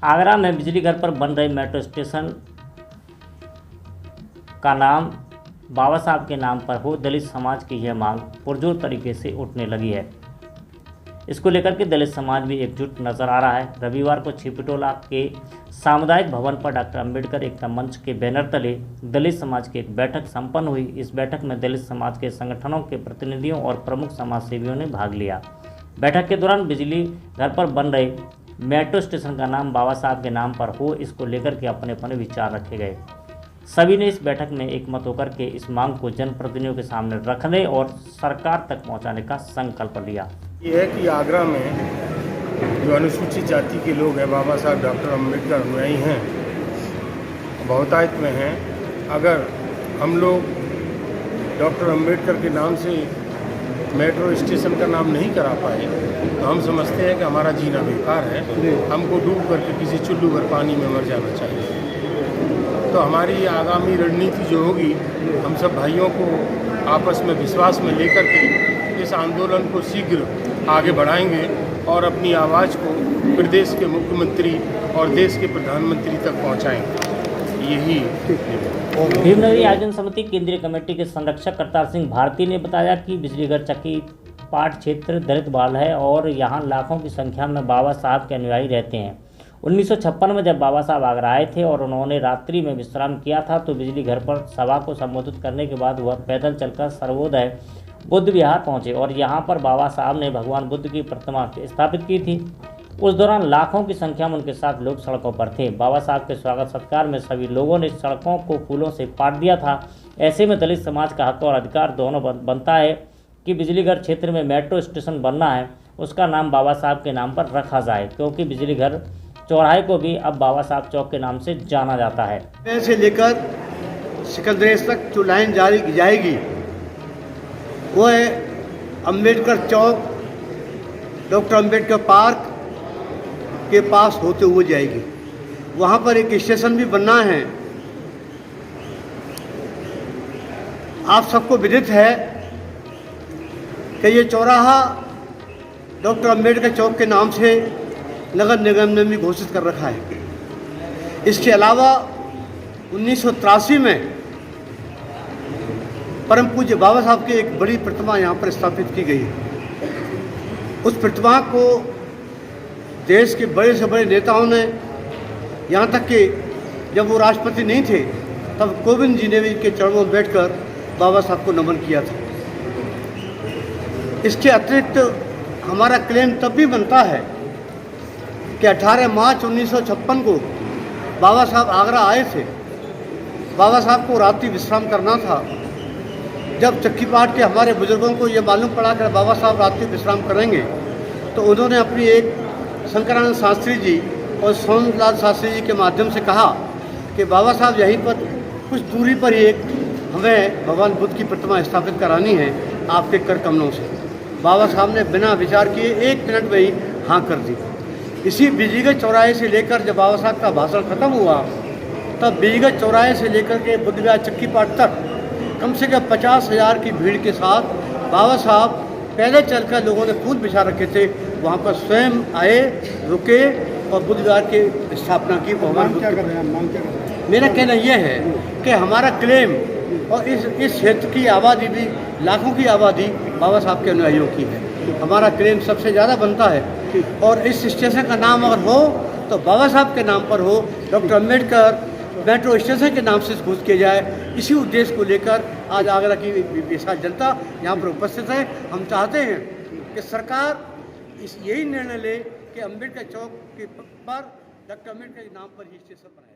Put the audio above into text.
आगरा में बिजली घर पर बन रहे मेट्रो स्टेशन का नाम बाबा साहब के नाम पर हो, दलित समाज की यह मांग पुरजोर तरीके से उठने लगी है। इसको लेकर के दलित समाज भी एकजुट नजर आ रहा है। रविवार को छिपटोला के सामुदायिक भवन पर डॉक्टर अंबेडकर एकता मंच के बैनर तले दलित समाज की एक बैठक संपन्न हुई। इस बैठक में दलित समाज के संगठनों के प्रतिनिधियों और प्रमुख समाज सेवियों ने भाग लिया। बैठक के दौरान बिजली घर पर बन रहे मेट्रो स्टेशन का नाम बाबा साहब के नाम पर हो, इसको लेकर के अपने अपने विचार रखे गए। सभी ने इस बैठक में एकमत होकर के इस मांग को जनप्रतिनिधियों के सामने रखने और सरकार तक पहुंचाने का संकल्प लिया। ये है कि आगरा में जो अनुसूचित जाति के लोग हैं, बाबा साहब डॉक्टर अंबेडकर अनुयायी हैं, बहुतायत में हैं। अगर हम लोग डॉक्टर अंबेडकर के नाम से मेट्रो स्टेशन का नाम नहीं करा पाए तो हम समझते हैं कि हमारा जीना बेकार है। हमको डूब करके किसी चुल्लू भर पानी में मर जाना चाहिए। तो हमारी आगामी रणनीति जो होगी, हम सब भाइयों को आपस में विश्वास में लेकर के इस आंदोलन को शीघ्र आगे बढ़ाएंगे और अपनी आवाज़ को प्रदेश के मुख्यमंत्री और देश के प्रधानमंत्री तक पहुंचाएंगे। यही भीमनगरी आयोजन समिति केंद्रीय कमेटी के संरक्षक करतार सिंह भारती ने बताया कि बिजलीघर चक्की पाट क्षेत्र दलित बहुल है और यहाँ लाखों की संख्या में बाबा साहब के अनुयायी रहते हैं। 1956 में जब बाबा साहब आगरा आए थे और उन्होंने रात्रि में विश्राम किया था तो बिजली घर पर सभा को संबोधित करने के बाद वह पैदल चलकर सर्वोदय बुद्ध विहार पहुंचे और यहाँ पर बाबा साहब ने भगवान बुद्ध की प्रतिमा स्थापित की थी। उस दौरान लाखों की संख्या में उनके साथ लोग सड़कों पर थे। बाबा साहब के स्वागत सत्कार में सभी लोगों ने सड़कों को फूलों से पाट दिया था। ऐसे में दलित समाज का हक और अधिकार दोनों बनता है कि बिजलीघर क्षेत्र में मेट्रो स्टेशन बनना है, उसका नाम बाबा साहब के नाम पर रखा जाए, क्योंकि बिजलीघर चौराहे को भी अब बाबा साहब चौक के नाम से जाना जाता है। से लेकर सिकंदरेज तक जो लाइन जारी की जाएगी वो है अंबेडकर चौक, डॉक्टर अंबेडकर पार्क के पास होते हुए जाएगी। वहाँ पर एक स्टेशन भी बनना है। आप सबको विदित है कि ये चौराहा डॉक्टर अंबेडकर चौक के नाम से नगर निगम ने भी घोषित कर रखा है। इसके अलावा 1983 में परम पूज्य बाबा साहब की एक बड़ी प्रतिमा यहाँ पर स्थापित की गई है। उस प्रतिमा को देश के बड़े से बड़े नेताओं ने, यहाँ तक कि जब वो राष्ट्रपति नहीं थे तब कोविंद जी ने भी इनके चरणों में बैठकर बाबा साहब को नमन किया था। इसके अतिरिक्त हमारा क्लेम तब भी बनता है कि 18 मार्च 1956 को बाबा साहब आगरा आए थे। बाबा साहब को रात्रि विश्राम करना था। जब चक्कीपाट के हमारे बुजुर्गों को ये मालूम पड़ा कि बाबा साहब रात्रि विश्राम करेंगे तो उन्होंने अपनी एक शंकरानंद शास्त्री जी और सोमलाल शास्त्री जी के माध्यम से कहा कि बाबा साहब यहीं पर कुछ दूरी पर ही एक हमें भगवान बुद्ध की प्रतिमा स्थापित करानी है आपके कर कमलों से। बाबा साहब ने बिना विचार किए 1 मिनट में ही हाँ कर दी। इसी बिजलीघर चौराहे से लेकर जब बाबा साहब का भाषण खत्म हुआ तब बिजलीघर चौराहे से लेकर के बुद्ध विहार चक्कीपाट तक कम से कम 50,000 की भीड़ के साथ बाबा साहब पैदल चलकर लोगों ने फूल बिछा रखे थे, वहाँ पर स्वयं आए, रुके और बुद्ध विहार की स्थापना की। मेरा कहना यह है कि हमारा क्लेम और इस क्षेत्र की आबादी भी लाखों की आबादी बाबा साहब के अनुयायियों की है। हमारा क्लेम सबसे ज़्यादा बनता है और इस स्टेशन का नाम अगर हो तो बाबा साहब के नाम पर हो, डॉक्टर अंबेडकर मेट्रो स्टेशन के नाम से घोषित किया जाए। इसी उद्देश्य को लेकर आज आगरा की विशाल जनता यहाँ पर उपस्थित है। हम चाहते हैं कि सरकार यही निर्णय ले कि अंबेडकर चौक के पर डॉक्टर अंबेडकर के नाम पर ही स्टेशन बनाए।